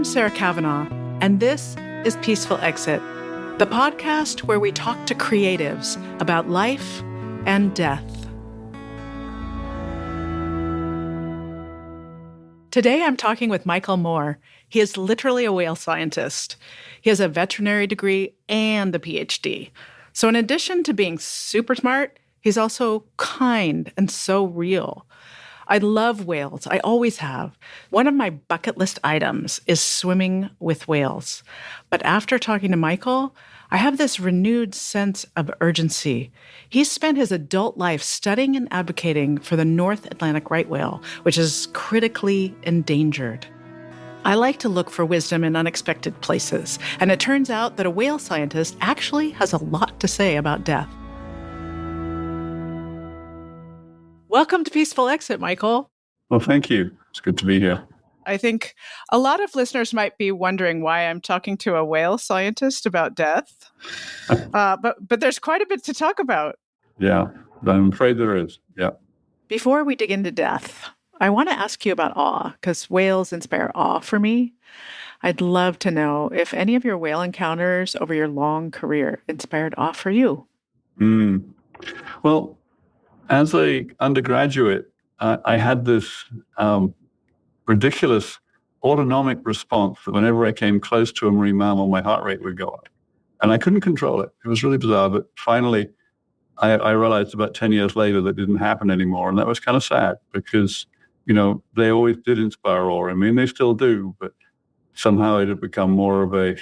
I'm Sarah Kavanaugh, and this is Peaceful Exit, the podcast where we talk to creatives about life and death. Today, I'm talking with Michael Moore. He is literally a whale scientist. He has a veterinary degree and a PhD. So in addition to being super smart, he's also kind and so real. I love whales. I always have. One of my bucket list items is swimming with whales. But after talking to Michael, I have this renewed sense of urgency. He's spent his adult life studying and advocating for the North Atlantic right whale, which is critically endangered. I like to look for wisdom in unexpected places, and it turns out that a whale scientist actually has a lot to say about death. Welcome to Peaceful Exit, Michael. Well, thank you. It's good to be here. I think a lot of listeners might be wondering why I'm talking to a whale scientist about death. But there's quite a bit to talk about. Yeah, I'm afraid there is. Yeah. Before we dig into death, I want to ask you about awe, because whales inspire awe for me. I'd love to know if any of your whale encounters over your long career inspired awe for you. Well, as an undergraduate, I had this ridiculous autonomic response that whenever I came close to a marine mammal, my heart rate would go up. And I couldn't control it. It was really bizarre. But finally, I realized about 10 years later that didn't happen anymore. And that was kind of sad because, you know, they always did inspire awe. I mean, they still do, but somehow it had become more of a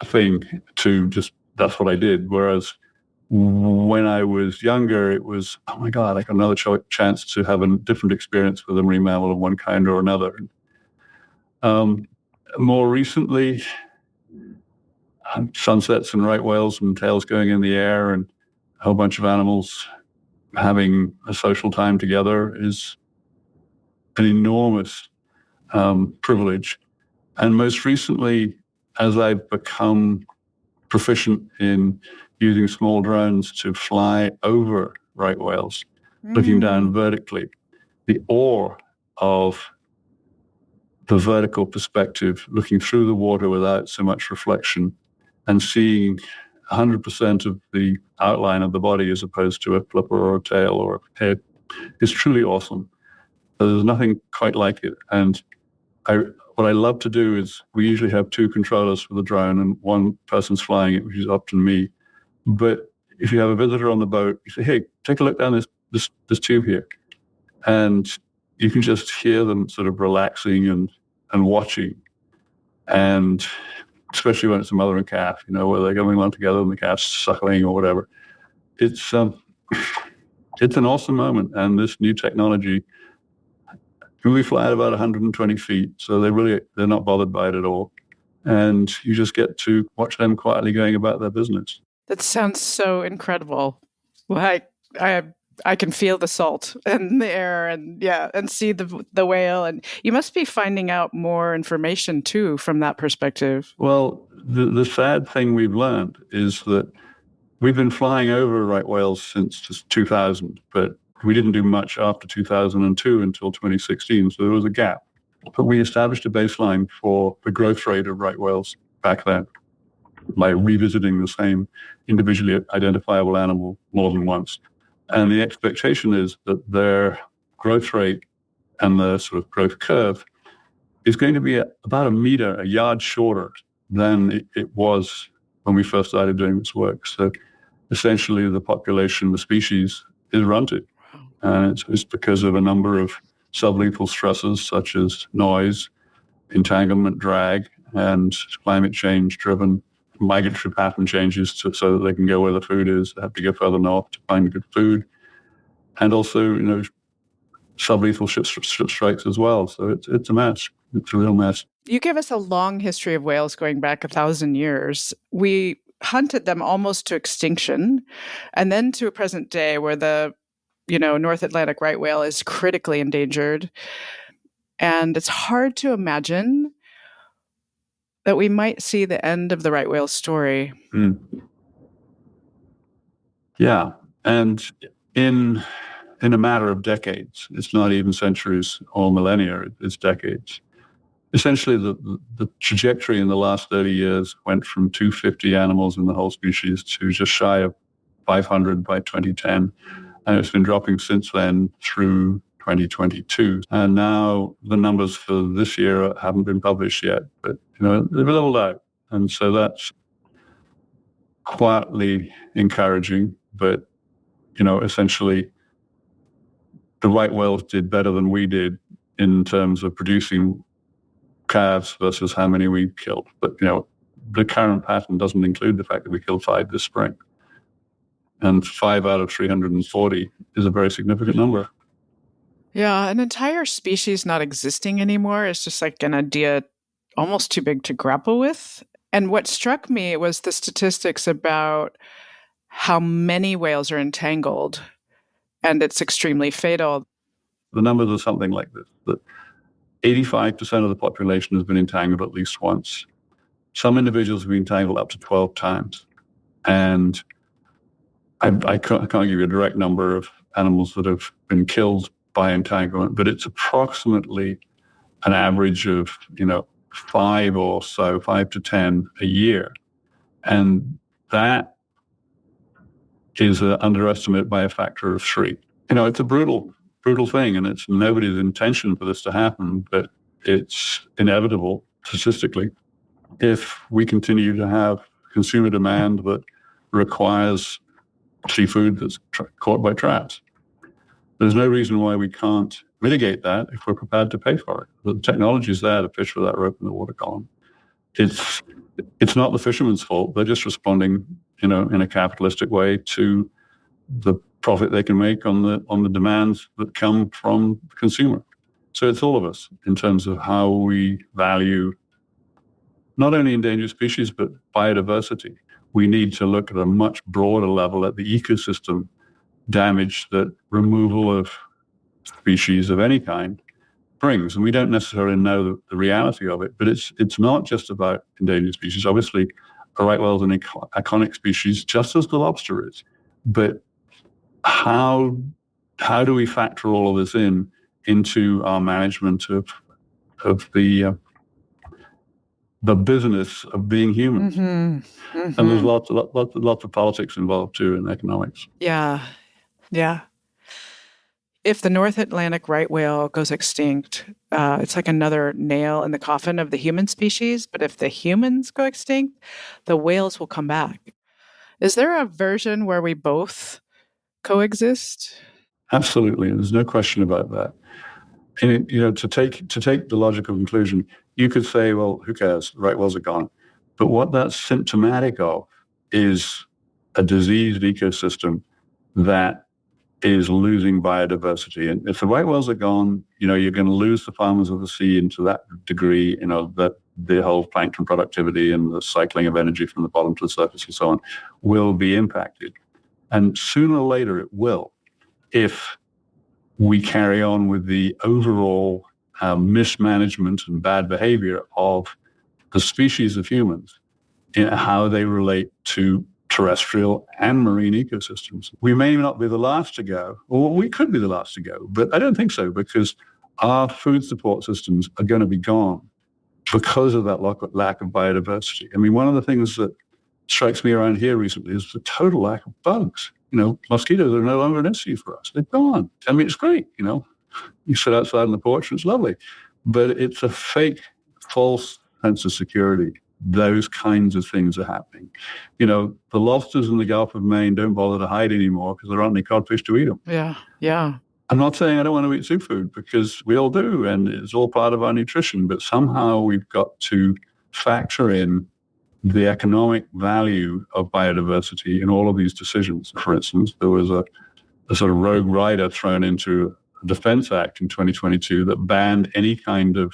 thing to just, that's what I did. Whereas when I was younger, it was, oh my God, I got another chance to have a different experience with a marine mammal of one kind or another. More recently, sunsets and right whales and tails going in the air and a whole bunch of animals having a social time together is an enormous privilege. And most recently, as I've become proficient in using small drones to fly over right whales, looking down vertically, the awe of the vertical perspective, looking through the water without so much reflection and seeing 100% of the outline of the body as opposed to a flipper or a tail or a head is truly awesome. There's nothing quite like it. And what I love to do is we usually have two controllers for the drone and one person's flying it, which is often me. But if you have a visitor on the boat, you say, hey, take a look down this tube here. And you can just hear them sort of relaxing and watching. And especially when it's a mother and calf, you know, where they're going along together and the calf's suckling or whatever. It's an awesome moment. And this new technology, we fly at about 120 feet, so they're not bothered by it at all. And you just get to watch them quietly going about their business. That sounds so incredible. Like I can feel the salt in the air and see the whale. And you must be finding out more information too from that perspective. Well, the sad thing we've learned is that we've been flying over right whales since 2000, but we didn't do much after 2002 until 2016, so there was a gap. But we established a baseline for the growth rate of right whales back then by revisiting the same individually identifiable animal more than once. And the expectation is that their growth rate and the sort of growth curve is going to be about a yard shorter than it was when we first started doing this work. So essentially the population, the species, is runted. And it's because of a number of sublethal stresses such as noise, entanglement, drag, and climate change-driven migratory pattern changes so that they can go where the food is. They have to go further north to find good food. And also, you know, sublethal ship strikes as well. So it's a mess. It's a real mess. You give us a long history of whales going back 1,000 years. We hunted them almost to extinction, and then to a present day where the North Atlantic right whale is critically endangered. And it's hard to imagine that we might see the end of the right whale story. Yeah. And in in a matter of decades. It's not even centuries or millennia, it's decades. Essentially, the trajectory in the last 30 years went from 250 animals in the whole species to just shy of 500 by 2010. And it's been dropping since then through 2022. And now the numbers for this year haven't been published yet, but they've leveled out. And so that's quietly encouraging. But, essentially, the right whales did better than we did in terms of producing calves versus how many we killed. But, the current pattern doesn't include the fact that we killed 5 this spring. And 5 out of 340 is a very significant number. Yeah, an entire species not existing anymore is just like an idea almost too big to grapple with. And what struck me was the statistics about how many whales are entangled, and it's extremely fatal. The numbers are something like this, that 85% of the population has been entangled at least once. Some individuals have been entangled up to 12 times. And I can't give you a direct number of animals that have been killed by entanglement, but it's approximately an average of, 5 or so, 5 to 10 a year. And that is an underestimate by a factor of 3. It's a brutal thing, and it's nobody's intention for this to happen, but it's inevitable statistically if we continue to have consumer demand that requires seafood that's caught by traps. There's no reason why we can't mitigate that if we're prepared to pay for it. The technology is there to fish with that rope in the water column. It's not the fishermen's fault. They're just responding, in a capitalistic way to the profit they can make on the demands that come from the consumer. So it's all of us in terms of how we value not only endangered species, but biodiversity. We need to look at a much broader level at the ecosystem damage that removal of species of any kind brings. And we don't necessarily know the reality of it, but it's not just about endangered species. Obviously, a right whale is an iconic species, just as the lobster is. But how do we factor all of this into our management of the business of being humans? Mm-hmm. Mm-hmm. And there's lots of politics involved too, in economics. Yeah. If the North Atlantic right whale goes extinct, it's like another nail in the coffin of the human species. But if the humans go extinct, the whales will come back. Is there a version where we both coexist? Absolutely, and there's no question about that. And to take the logical conclusion, you could say, well, who cares? Right whales are gone. But what that's symptomatic of is a diseased ecosystem that is losing biodiversity. And if the right whales are gone, you're going to lose the farmers of the sea into that degree, that the whole plankton productivity and the cycling of energy from the bottom to the surface and so on will be impacted. And sooner or later it will, if we carry on with the overall mismanagement and bad behavior of the species of humans in how they relate to terrestrial and marine ecosystems. We may not be the last to go, or we could be the last to go, but I don't think so, because our food support systems are going to be gone because of that lack of biodiversity. I mean, one of the things that strikes me around here recently is the total lack of bugs. Mosquitoes are no longer an issue for us. They're gone. I mean, it's great, You sit outside on the porch and it's lovely. But it's a fake, false sense of security. Those kinds of things are happening. The lobsters in the Gulf of Maine don't bother to hide anymore because there aren't any codfish to eat them. Yeah. I'm not saying I don't want to eat seafood, because we all do, and it's all part of our nutrition. But somehow we've got to factor in the economic value of biodiversity in all of these decisions. For instance, there was a sort of rogue rider thrown into a Defense Act in 2022 that banned any kind of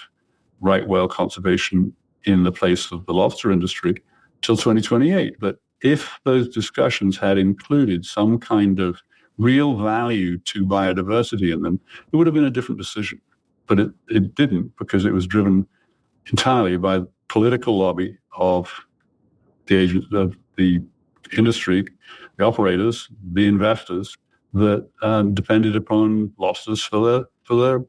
right whale conservation in the place of the lobster industry till 2028. But if those discussions had included some kind of real value to biodiversity in them, it would have been a different decision. But it didn't, because it was driven entirely by the political lobby of the agents of the industry, the operators, the investors, that depended upon losses for their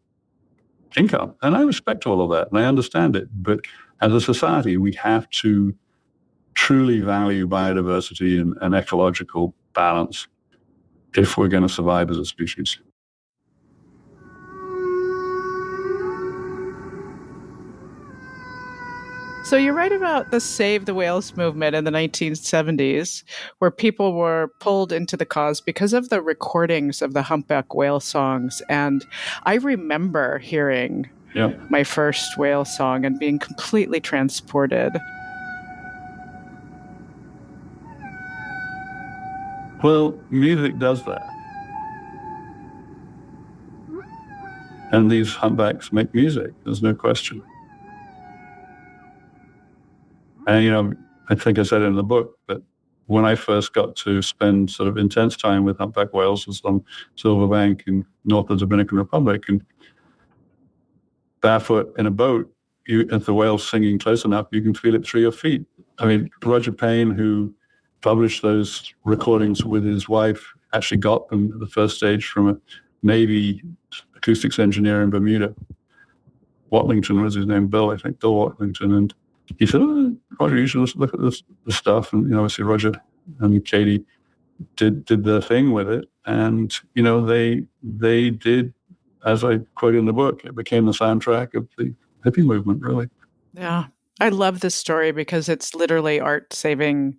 income. And I respect all of that, and I understand it. But as a society, we have to truly value biodiversity and ecological balance if we're going to survive as a species. So you write about the Save the Whales movement in the 1970s, where people were pulled into the cause because of the recordings of the humpback whale songs. And I remember hearing my first whale song and being completely transported. Well, music does that. And these humpbacks make music, there's no question. And, I think I said in the book that when I first got to spend sort of intense time with humpback whales was on Silver Bank in north of the Dominican Republic, and barefoot in a boat, if the whale's singing close enough, you can feel it through your feet. I mean, Roger Payne, who published those recordings with his wife, actually got them at the first stage from a Navy acoustics engineer in Bermuda. Watlington was his name, Bill Watlington. And he said, Roger, you should look at this stuff. And, obviously Roger and Katie did their thing with it. And, they did, as I quote in the book, it became the soundtrack of the hippie movement, really. Yeah. I love this story because it's literally art saving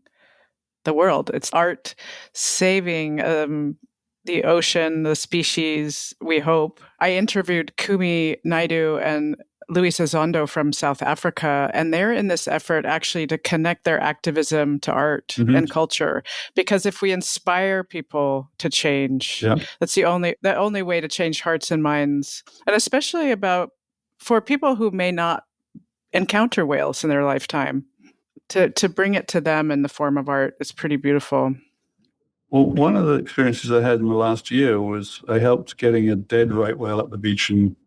the world. It's art saving the ocean, the species, we hope. I interviewed Kumi Naidu and Luis Azondo from South Africa, and they're in this effort actually to connect their activism to art and culture. Because if we inspire people to change, that's the only way to change hearts and minds. And especially for people who may not encounter whales in their lifetime, to bring it to them in the form of art is pretty beautiful. Well, one of the experiences I had in the last year was I helped getting a dead right whale at the beach in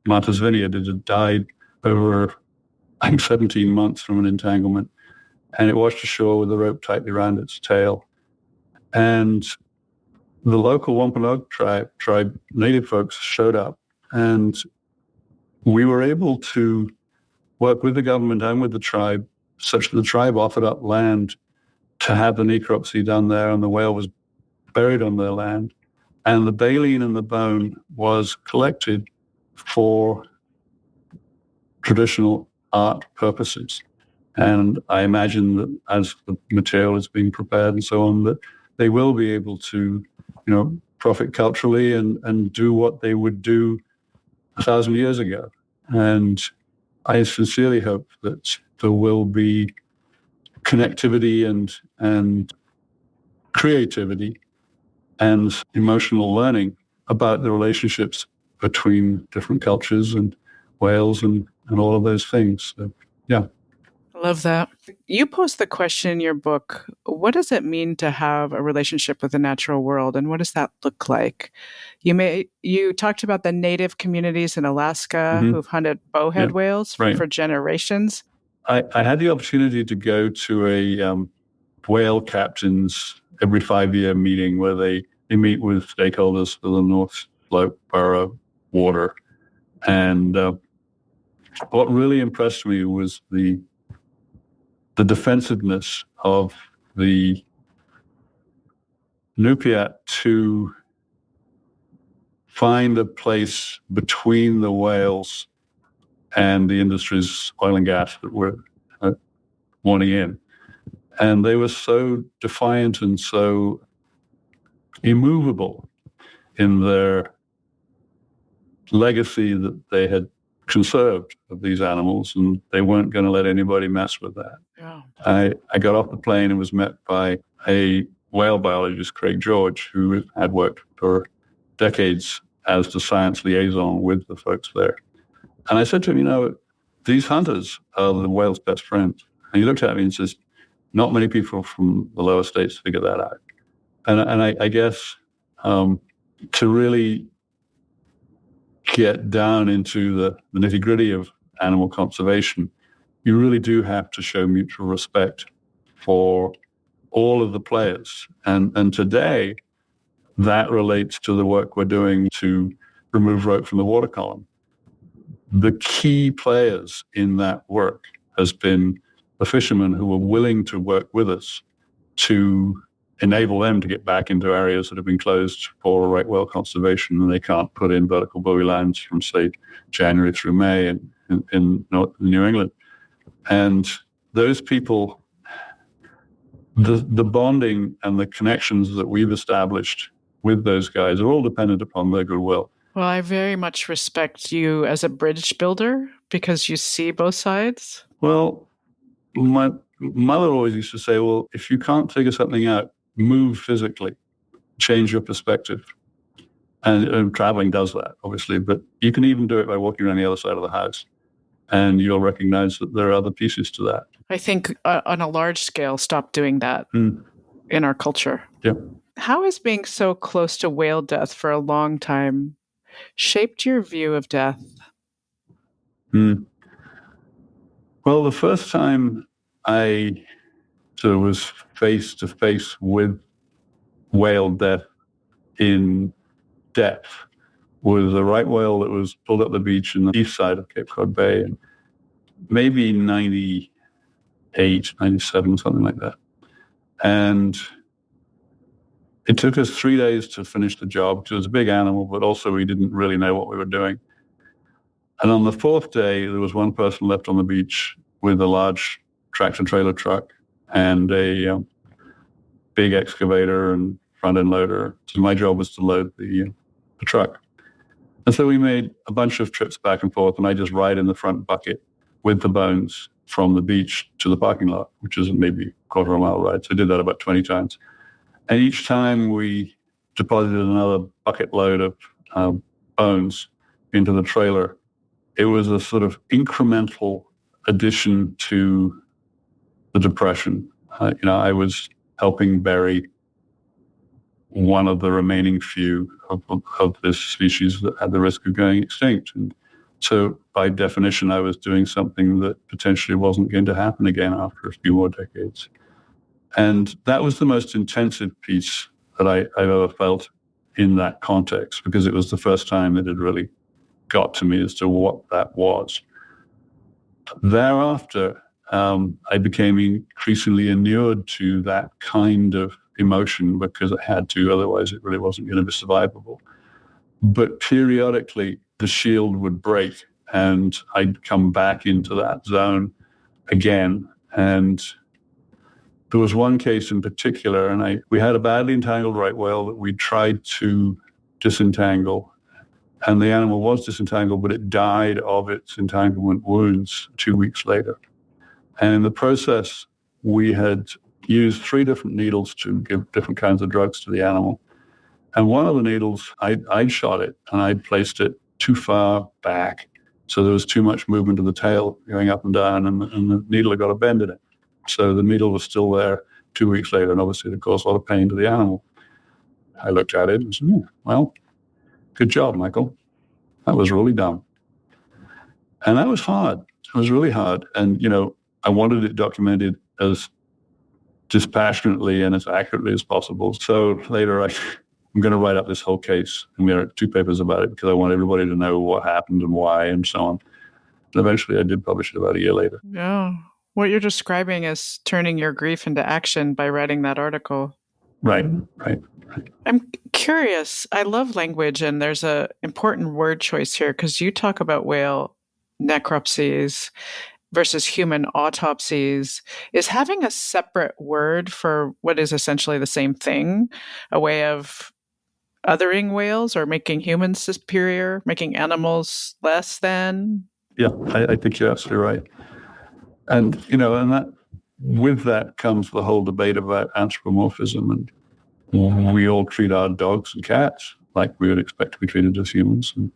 Martha's Vineyard. It had died over, I think, 17 months from an entanglement, and it washed ashore with a rope tightly around its tail. And the local Wampanoag tribe, native folks showed up, and we were able to work with the government and with the tribe such that the tribe offered up land to have the necropsy done there, and the whale was buried on their land. And the baleen and the bone was collected for traditional art purposes. And I imagine that as the material is being prepared and so on, that they will be able to, profit culturally and do what they would do 1,000 years ago. And I sincerely hope that there will be connectivity and creativity and emotional learning about the relationships between different cultures and whales and all of those things. So, yeah. I love that. You pose the question in your book, what does it mean to have a relationship with the natural world, and what does that look like? You talked about the native communities in Alaska who've hunted bowhead whales for generations. I had the opportunity to go to a whale captains every 5-year meeting where they meet with stakeholders for the North Slope Borough water. And what really impressed me was the defensiveness of the Nupiat to find a place between the whales and the industries, oil and gas, that were wanting in. And they were so defiant and so immovable in their legacy that they had conserved of these animals, and they weren't going to let anybody mess with that. Yeah. I got off the plane and was met by a whale biologist, Craig George, who had worked for decades as the science liaison with the folks there. And I said to him, these hunters are the whale's best friends. And he looked at me and says, not many people from the lower states figure that out. And I guess to really get down into the nitty-gritty of animal conservation, you really do have to show mutual respect for all of the players. And today, that relates to the work we're doing to remove rope from the water column. The key players in that work has been the fishermen who were willing to work with us to enable them to get back into areas that have been closed for right whale conservation, and they can't put in vertical buoy lines from, say, January through May in New England. And those people, the bonding and the connections that we've established with those guys are all dependent upon their goodwill. Well, I very much respect you as a bridge builder because you see both sides. Well, my mother always used to say, well, if you can't figure something out, move physically, change your perspective. And traveling does that, obviously, but you can even do it by walking around the other side of the house, and you'll recognize that there are other pieces to that. I think on a large scale, stop doing that in our culture. Yeah. How has being so close to whale death for a long time shaped your view of death? Well, the first time I sort of was face to face with whale death in depth was a right whale that was pulled up the beach in the east side of Cape Cod Bay, and maybe 98, 97, something like that. And it took us 3 days to finish the job because it was a big animal, but also we didn't really know what we were doing. And on the fourth day, there was one person left on the beach with a large tractor trailer truck and a big excavator and front end loader. So my job was to load the truck. And so we made a bunch of trips back and forth, and I just ride in the front bucket with the bones from the beach to the parking lot, which is maybe a quarter of a mile ride. So I did that about 20 times. And each time we deposited another bucket load of bones into the trailer, it was a sort of incremental addition to the depression. I was helping bury one of the remaining few of this species that had the risk of going extinct. And so by definition, I was doing something that potentially wasn't going to happen again after a few more decades. And that was the most intensive piece that I've ever felt in that context, because it was the first time that it really got to me as to what that was. Thereafter, I became increasingly inured to that kind of emotion because I had to, otherwise it really wasn't going to be survivable. But periodically, the shield would break and I'd come back into that zone again. And there was one case in particular, and we had a badly entangled right whale that we tried to disentangle. And the animal was disentangled, but it died of its entanglement wounds 2 weeks later. And in the process, we had used 3 different needles to give different kinds of drugs to the animal. And one of the needles, I'd shot it, and I'd placed it too far back. So there was too much movement of the tail going up and down, and the needle had got a bend in it. So the needle was still there 2 weeks later, and obviously it caused a lot of pain to the animal. I looked at it and said, well, good job, Michael. That was really dumb. And that was hard. It was really hard. And, I wanted it documented as dispassionately and as accurately as possible. So later I'm going to write up this whole case, and we wrote 2 papers about it because I want everybody to know what happened and why and so on. And eventually I did publish it about a year later. Yeah. What you're describing is turning your grief into action by writing that article. Right. I'm curious. I love language, and there's a important word choice here because you talk about whale necropsies versus human autopsies. Is having a separate word for what is essentially the same thing a way of othering whales or making humans superior, making animals less than? Yeah, I think you're absolutely right. And, and that with that comes the whole debate about anthropomorphism. And we all treat our dogs and cats like we would expect to be treated as humans. And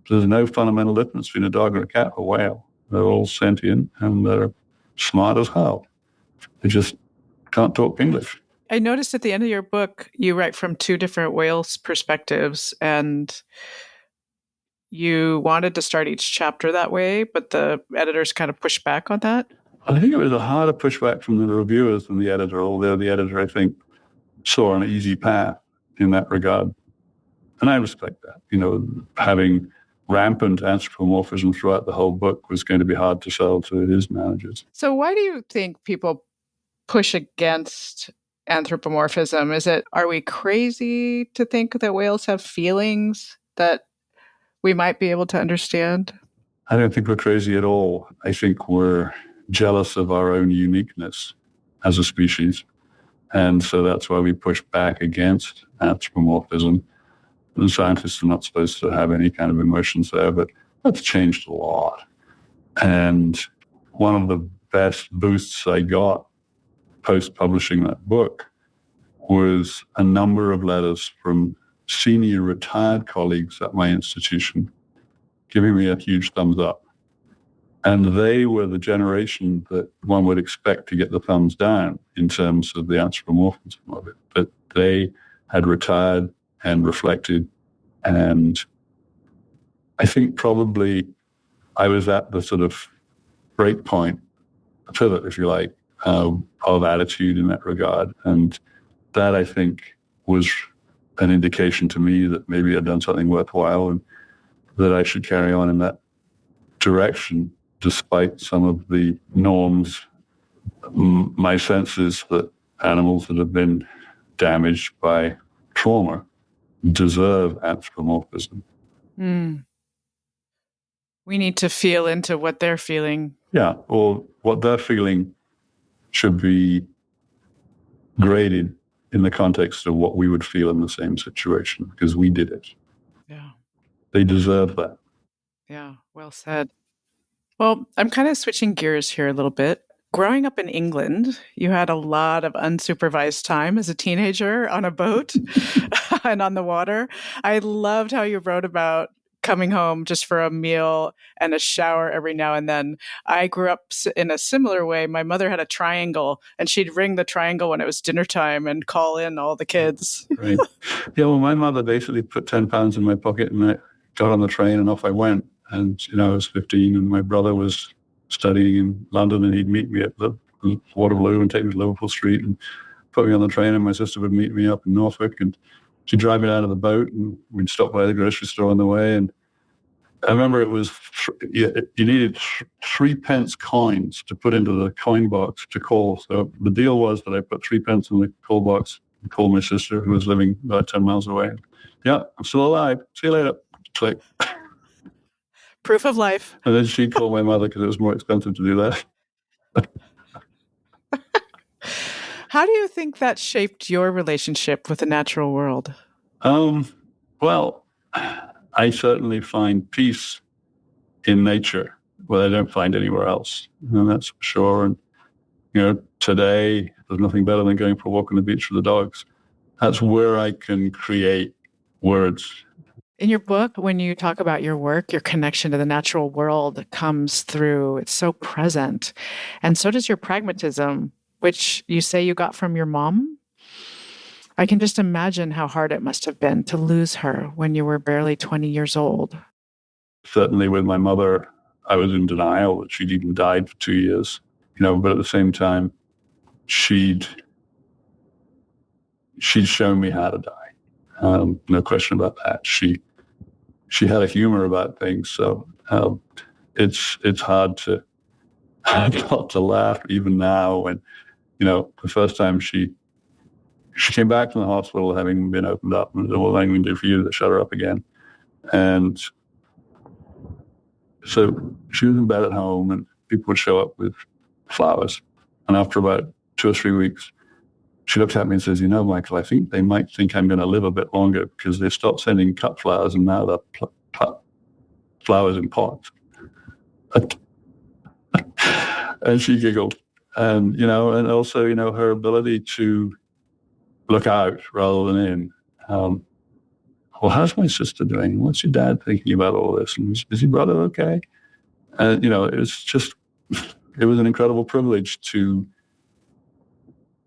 there's no fundamental difference between a dog and a cat or a whale. They're all sentient and they're smart as hell. They just can't talk English. I noticed at the end of your book, you write from 2 different whales' perspectives, and you wanted to start each chapter that way, but the editors kind of pushed back on that. I think it was a harder pushback from the reviewers than the editor, although the editor, I think, saw an easy path. in that regard. And I respect that. Having rampant anthropomorphism throughout the whole book was going to be hard to sell to his managers. So why do you think people push against anthropomorphism? Are we crazy to think that whales have feelings that we might be able to understand? I don't think we're crazy at all. I think we're jealous of our own uniqueness as a species. And so that's why we push back against anthropomorphism. The scientists are not supposed to have any kind of emotions there, but that's changed a lot. And one of the best boosts I got post-publishing that book was a number of letters from senior retired colleagues at my institution giving me a huge thumbs up. And they were the generation that one would expect to get the thumbs down in terms of the anthropomorphism of it. But they had retired and reflected. And I think probably I was at the sort of break point, a pivot, if you like, of attitude in that regard. And that, I think, was an indication to me that maybe I'd done something worthwhile and that I should carry on in that direction, despite some of the norms. My sense is that animals that have been damaged by trauma deserve anthropomorphism. Mm. We need to feel into what they're feeling. Yeah, or what they're feeling should be graded in the context of what we would feel in the same situation, because we did it. Yeah. They deserve that. Yeah, well said. Well, I'm kind of switching gears here a little bit. Growing up in England, you had a lot of unsupervised time as a teenager on a boat and on the water. I loved how you wrote about coming home just for a meal and a shower every now and then. I grew up in a similar way. My mother had a triangle, and she'd ring the triangle when it was dinner time and call in all the kids. Right. Yeah, well, my mother basically put 10 pounds in my pocket, and I got on the train and off I went. And, I was 15, and my brother was studying in London, and he'd meet me at the Waterloo and take me to Liverpool Street and put me on the train, and my sister would meet me up in Norfolk, and she'd drive me out of the boat, and we'd stop by the grocery store on the way. And I remember it was, you needed 3p coins to put into the coin box to call. So the deal was that I put 3p in the call box and called my sister, who was living about 10 miles away. Yeah, I'm still alive. See you later. Click. Proof of life. And then she'd call my mother because it was more expensive to do that. How do you think that shaped your relationship with the natural world? Well, I certainly find peace in nature where I don't find anywhere else. And that's for sure. And, today, there's nothing better than going for a walk on the beach with the dogs. That's where I can create words. In your book, when you talk about your work, your connection to the natural world comes through. It's so present. And so does your pragmatism, which you say you got from your mom. I can just imagine how hard it must have been to lose her when you were barely 20 years old. Certainly with my mother, I was in denial that she'd even died for 2 years, but at the same time, she'd shown me how to die. No question about that. She had a humor about things, so it's hard to not to laugh even now when, the first time she came back from the hospital having been opened up and said, "Well, what am I going to do for you to shut her up again?" And so she was in bed at home, and people would show up with flowers. And after about 2 or 3 weeks, she looked at me and says, "Michael, I think they might think I'm going to live a bit longer because they stopped sending cut flowers and now they're flowers in pots." And she giggled. And, and also, her ability to look out rather than in. Well, how's my sister doing? What's your dad thinking about all this? And is your brother okay? And, it was an incredible privilege to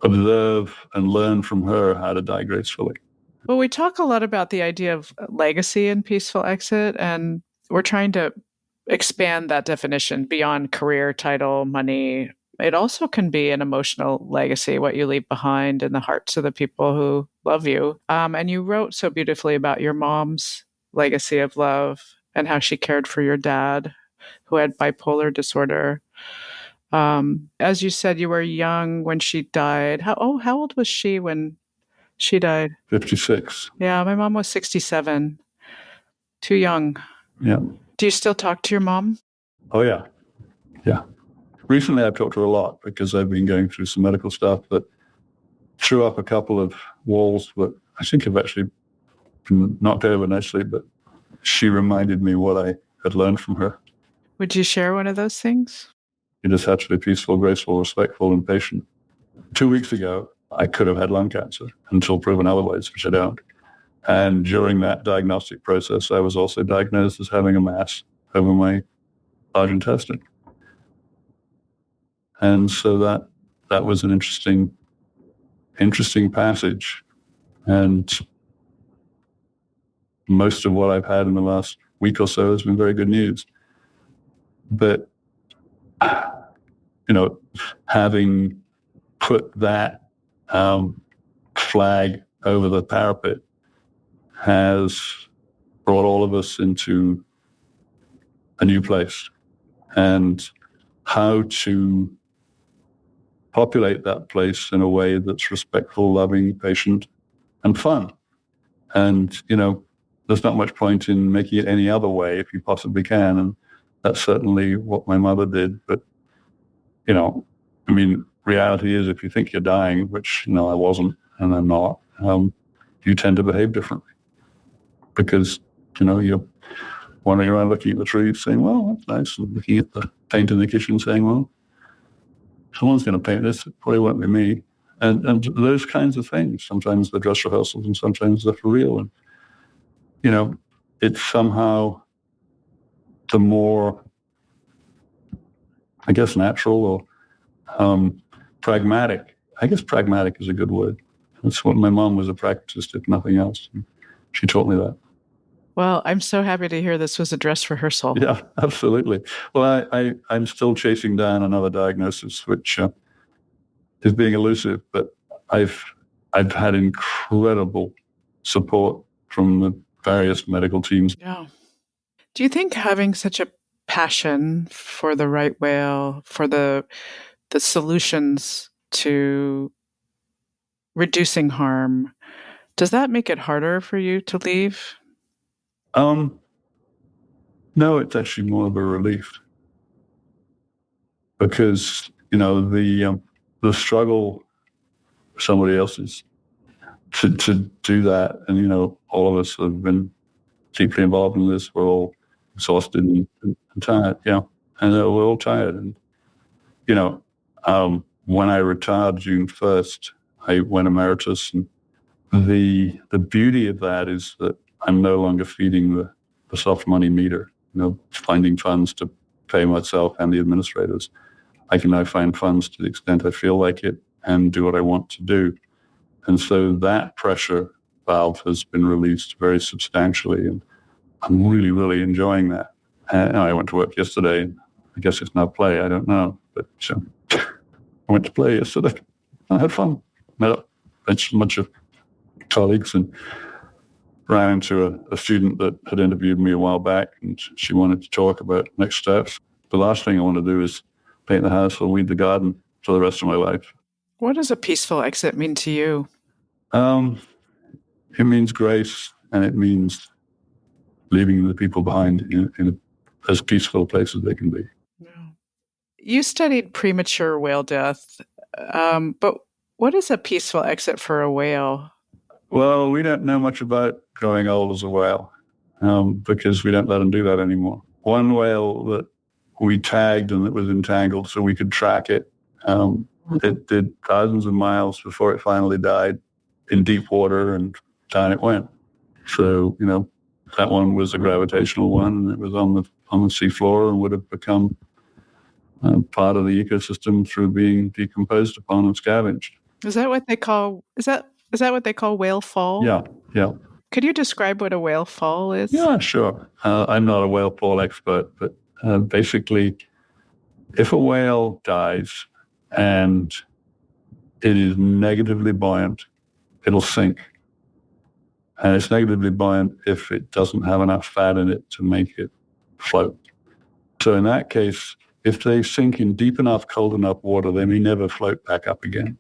observe and learn from her how to die gracefully. Well, we talk a lot about the idea of legacy and peaceful exit, and we're trying to expand that definition beyond career, title, money, It also can be an emotional legacy, what you leave behind in the hearts of the people who love you. And you wrote so beautifully about your mom's legacy of love and how she cared for your dad, who had bipolar disorder. As you said, you were young when she died. How old was she when she died? 56. Yeah, my mom was 67. Too young. Yeah. Do you still talk to your mom? Oh, yeah. Yeah. Recently, I've talked to her a lot because I've been going through some medical stuff that threw up a couple of walls that I think have actually been knocked over nicely, but she reminded me what I had learned from her. Would you share one of those things? She just had to be peaceful, graceful, respectful, and patient. 2 weeks ago, I could have had lung cancer until proven otherwise, which I don't. And during that diagnostic process, I was also diagnosed as having a mass over my large intestine. And so that was an interesting passage. And most of what I've had in the last week or so has been very good news. But, having put that flag over the parapet has brought all of us into a new place. And how to populate that place in a way that's respectful, loving, patient, and fun. And, there's not much point in making it any other way if you possibly can. And that's certainly what my mother did. But, reality is if you think you're dying, which, I wasn't and I'm not, you tend to behave differently. Because, you're wandering around looking at the trees saying, well, that's nice. And looking at the paint in the kitchen saying, well, someone's going to paint this. It probably won't be me. And those kinds of things. Sometimes they're dress rehearsals and sometimes they're for real. And, it's somehow the more, I guess, natural or pragmatic. I guess pragmatic is a good word. That's what my mom was, a pragmatist, if nothing else. She taught me that. Well, I'm so happy to hear this was a dress rehearsal. Yeah, absolutely. Well, I'm still chasing down another diagnosis, which is being elusive, but I've had incredible support from the various medical teams. Yeah. Do you think having such a passion for the right whale, for the solutions to reducing harm, does that make it harder for you to leave? No, it's actually more of a relief because the struggle for somebody else's to do that, and all of us have been deeply involved in this. We're all exhausted and tired, and we're all tired. And when I retired June 1st, I went emeritus, and the beauty of that is that I'm no longer feeding the soft money meter. Finding funds to pay myself and the administrators. I can now find funds to the extent I feel like it and do what I want to do. And so that pressure valve has been released very substantially, and I'm really, really enjoying that. And I went to work yesterday, and I guess it's now play, I don't know. But I went to play yesterday. I had fun. Met up a bunch of colleagues and ran into a student that had interviewed me a while back, and she wanted to talk about next steps. The last thing I want to do is paint the house or weed the garden for the rest of my life. What does a peaceful exit mean to you? It means grace, and it means leaving the people behind in as peaceful a place as they can be. You studied premature whale death, but what is a peaceful exit for a whale? Well, we don't know much about growing old as a whale because we don't let them do that anymore. One whale that we tagged and that was entangled so we could track it, it did thousands of miles before it finally died in deep water, and down it went. So, that one was a gravitational one, and it was on the seafloor and would have become part of the ecosystem through being decomposed upon and scavenged. Is that what they call? Is that what they call whale fall? Yeah. Could you describe what a whale fall is? Yeah, sure. I'm not a whale fall expert, but basically, if a whale dies, and it is negatively buoyant, it'll sink. And it's negatively buoyant if it doesn't have enough fat in it to make it float. So in that case, if they sink in deep enough, cold enough water, they may never float back up again.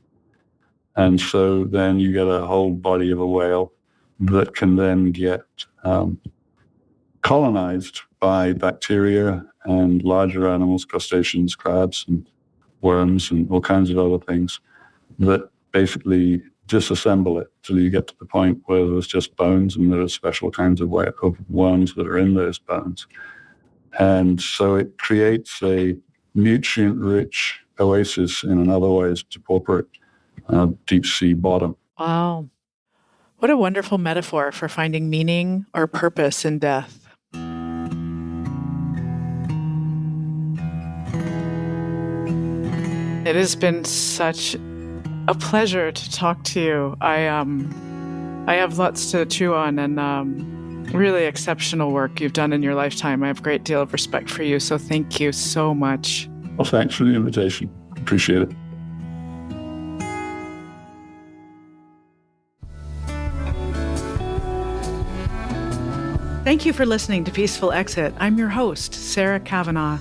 And so then you get a whole body of a whale that can then get colonized by bacteria and larger animals, crustaceans, crabs, and worms, and all kinds of other things that basically disassemble it till you get to the point where there's just bones, and there are special kinds of worms that are in those bones. And so it creates a nutrient-rich oasis in an otherwise depauperate deep sea bottom. Wow. What a wonderful metaphor for finding meaning or purpose in death. It has been such a pleasure to talk to you. I have lots to chew on, and really exceptional work you've done in your lifetime. I have a great deal of respect for you, so thank you so much. Well, thanks for the invitation. Appreciate it. Thank you for listening to Peaceful Exit. I'm your host, Sarah Kavanaugh.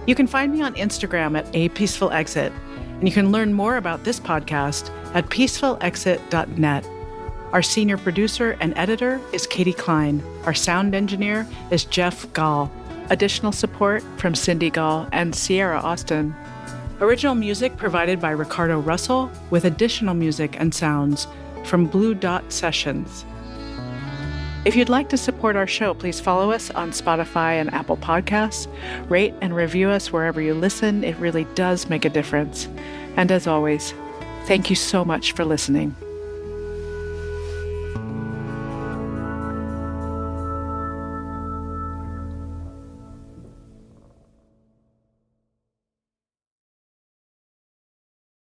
You can find me on Instagram at @peacefulexit, and you can learn more about this podcast at peacefulexit.net. Our senior producer and editor is Katie Klein. Our sound engineer is Jeff Gall. Additional support from Cindy Gall and Sierra Austin. Original music provided by Ricardo Russell, with additional music and sounds from Blue Dot Sessions. If you'd like to support our show, please follow us on Spotify and Apple Podcasts. Rate and review us wherever you listen. It really does make a difference. And as always, thank you so much for listening.